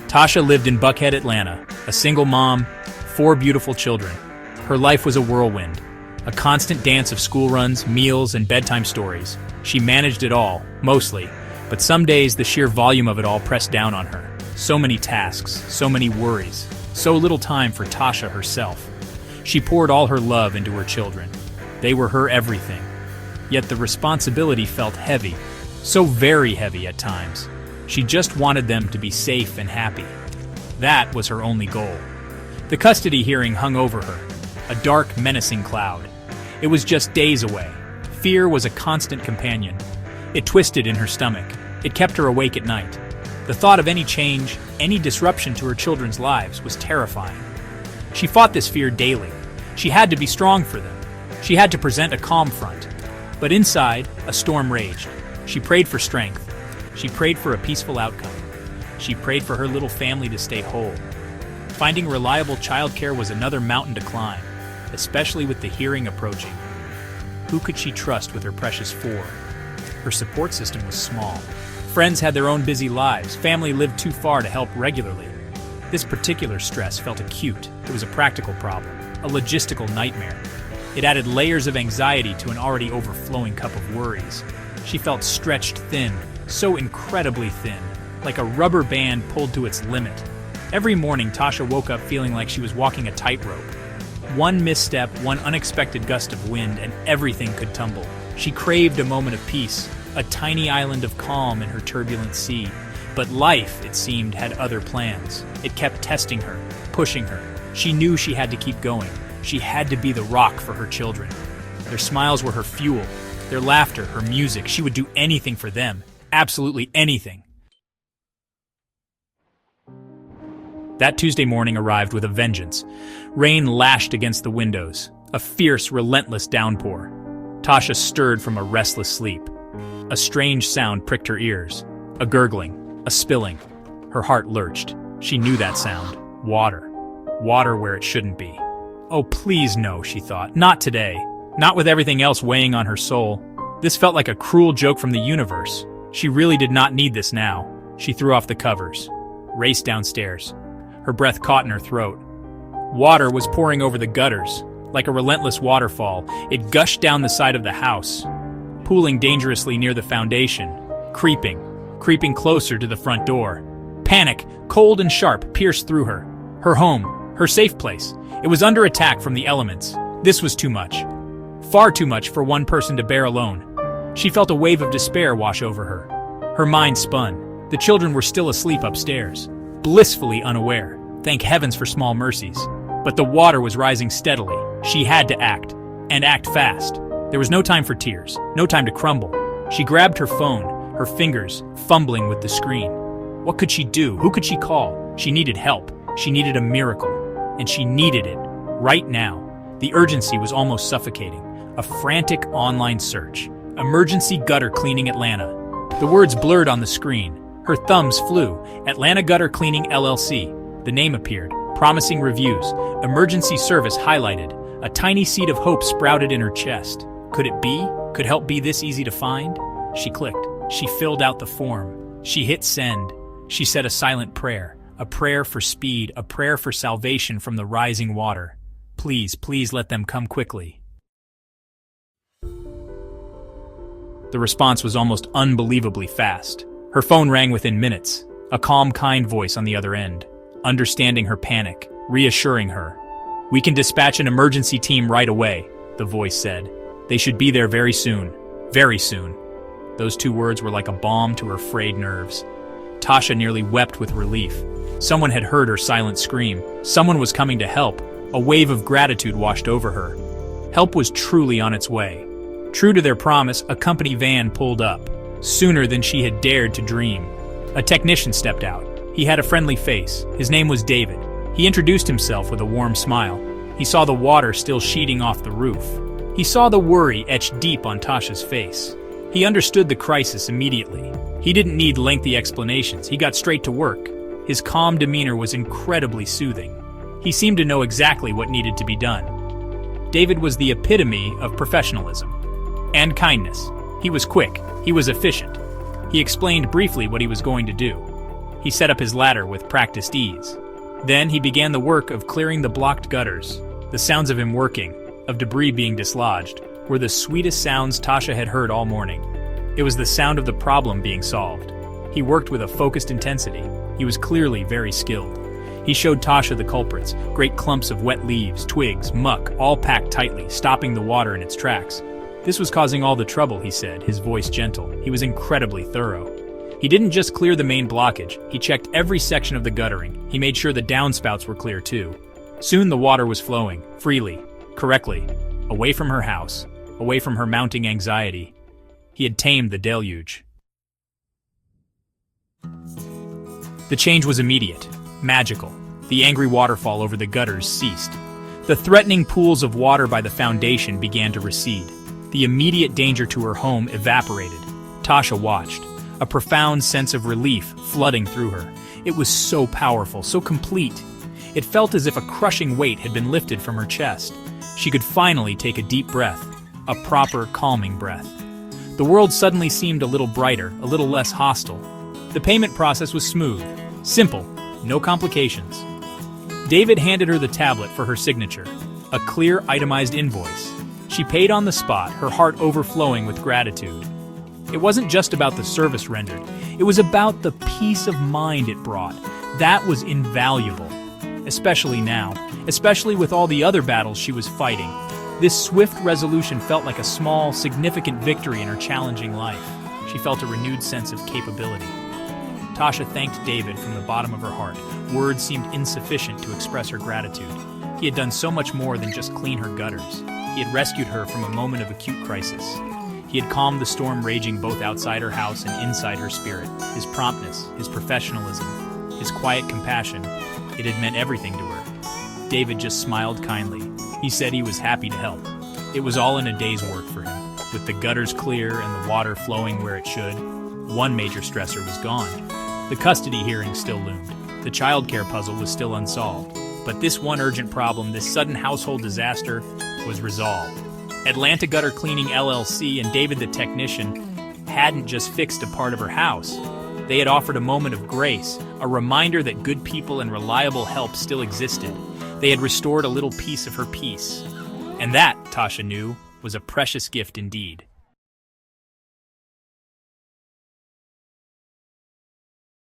Tasha lived in Buckhead, Atlanta, a single mom, 4 beautiful children. Her life was a whirlwind, a constant dance of school runs, meals, and bedtime stories. She managed it all, mostly, but some days the sheer volume of it all pressed down on her. So many tasks, so many worries, so little time for Tasha herself. She poured all her love into her children. They were her everything. Yet the responsibility felt heavy, so very heavy at times. She just wanted them to be safe and happy. That was her only goal. The custody hearing hung over her, a dark, menacing cloud. It was just days away. Fear was a constant companion. It twisted in her stomach. It kept her awake at night. The thought of any change, any disruption to her children's lives was terrifying. She fought this fear daily. She had to be strong for them. She had to present a calm front. But inside, a storm raged. She prayed for strength. She prayed for a peaceful outcome. She prayed for her little family to stay whole. Finding reliable childcare was another mountain to climb, especially with the hearing approaching. Who could she trust with her precious 4? Her support system was small. Friends had their own busy lives. Family lived too far to help regularly. This particular stress felt acute. It was a practical problem, a logistical nightmare. It added layers of anxiety to an already overflowing cup of worries. She felt stretched thin, so incredibly thin, like a rubber band pulled to its limit. Every morning, Tasha woke up feeling like she was walking a tightrope. One misstep, one unexpected gust of wind, and everything could tumble. She craved a moment of peace, a tiny island of calm in her turbulent sea. But life, it seemed, had other plans. It kept testing her, pushing her. She knew she had to keep going. She had to be the rock for her children. Their smiles were her fuel, their laughter, her music. She would do anything for them, absolutely anything. That Tuesday morning arrived with a vengeance. Rain lashed against the windows, a fierce, relentless downpour. Tasha stirred from a restless sleep. A strange sound pricked her ears, a gurgling, a spilling. Her heart lurched. She knew that sound. Water. Water where it shouldn't be. Oh, please no, she thought. Not today. Not with everything else weighing on her soul. This felt like a cruel joke from the universe. She really did not need this now. She threw off the covers, raced downstairs. Her breath caught in her throat. Water was pouring over the gutters. Like a relentless waterfall, it gushed down the side of the house, pooling dangerously near the foundation, creeping closer to the front door. Panic, cold and sharp, pierced through her. Her home, her safe place. It was under attack from the elements. This was too much. Far too much for one person to bear alone. She felt a wave of despair wash over her. Her mind spun. The children were still asleep upstairs, blissfully unaware. Thank heavens for small mercies. But the water was rising steadily. She had to act, and act fast. There was no time for tears, no time to crumble. She grabbed her phone, her fingers fumbling with the screen. What could she do? Who could she call? She needed help. She needed a miracle. And she needed it, right now. The urgency was almost suffocating. A frantic online search. Emergency gutter cleaning Atlanta. The words blurred on the screen. Her thumbs flew. Atlanta Gutter Cleaning LLC. The name appeared, promising reviews. Emergency service highlighted. A tiny seed of hope sprouted in her chest. Could it be? Could help be this easy to find? She clicked. She filled out the form. She hit send. She said a silent prayer. A prayer for speed, a prayer for salvation from the rising water. Please, please let them come quickly. The response was almost unbelievably fast. Her phone rang within minutes. A calm, kind voice on the other end, understanding her panic, reassuring her. "We can dispatch an emergency team right away," the voice said. "They should be there very soon. Very soon." Those 2 words were like a balm to her frayed nerves. Tasha nearly wept with relief. Someone had heard her silent scream. Someone was coming to help. A wave of gratitude washed over her. Help was truly on its way. True to their promise, a company van pulled up, sooner than she had dared to dream. A technician stepped out. He had a friendly face. His name was David. He introduced himself with a warm smile. He saw the water still sheeting off the roof. He saw the worry etched deep on Tasha's face. He understood the crisis immediately. He didn't need lengthy explanations. He got straight to work. His calm demeanor was incredibly soothing. He seemed to know exactly what needed to be done. David was the epitome of professionalism and kindness. He was quick. He was efficient. He explained briefly what he was going to do. He set up his ladder with practiced ease. Then he began the work of clearing the blocked gutters. The sounds of him working, of debris being dislodged, were the sweetest sounds Tasha had heard all morning. It was the sound of the problem being solved. He worked with a focused intensity. He was clearly very skilled. He showed Tasha the culprits, great clumps of wet leaves, twigs, muck, all packed tightly, stopping the water in its tracks. This was causing all the trouble, he said, his voice gentle. He was incredibly thorough. He didn't just clear the main blockage, he checked every section of the guttering. He made sure the downspouts were clear too. Soon the water was flowing, freely, correctly, away from her house, away from her mounting anxiety. He had tamed the deluge. The change was immediate, magical. The angry waterfall over the gutters ceased. The threatening pools of water by the foundation began to recede. The immediate danger to her home evaporated. Tasha watched, a profound sense of relief flooding through her. It was so powerful, so complete. It felt as if a crushing weight had been lifted from her chest. She could finally take a deep breath, a proper, calming breath. The world suddenly seemed a little brighter, a little less hostile. The payment process was smooth, simple, no complications. David handed her the tablet for her signature, a clear, itemized invoice. She paid on the spot, her heart overflowing with gratitude. It wasn't just about the service rendered, it was about the peace of mind it brought. That was invaluable, especially now, especially with all the other battles she was fighting. This swift resolution felt like a small, significant victory in her challenging life. She felt a renewed sense of capability. Tasha thanked David from the bottom of her heart. Words seemed insufficient to express her gratitude. He had done so much more than just clean her gutters. He had rescued her from a moment of acute crisis. He had calmed the storm raging both outside her house and inside her spirit. His promptness, his professionalism, his quiet compassion, it had meant everything to her. David just smiled kindly. He said he was happy to help. It was all in a day's work for him. With the gutters clear and the water flowing where it should, one major stressor was gone. The custody hearing still loomed. The childcare puzzle was still unsolved. But this one urgent problem, this sudden household disaster, was resolved. Atlanta Gutter Cleaning LLC and David the technician hadn't just fixed a part of her house. They had offered a moment of grace, a reminder that good people and reliable help still existed. They had restored a little piece of her peace. And that, Tasha knew, was a precious gift indeed.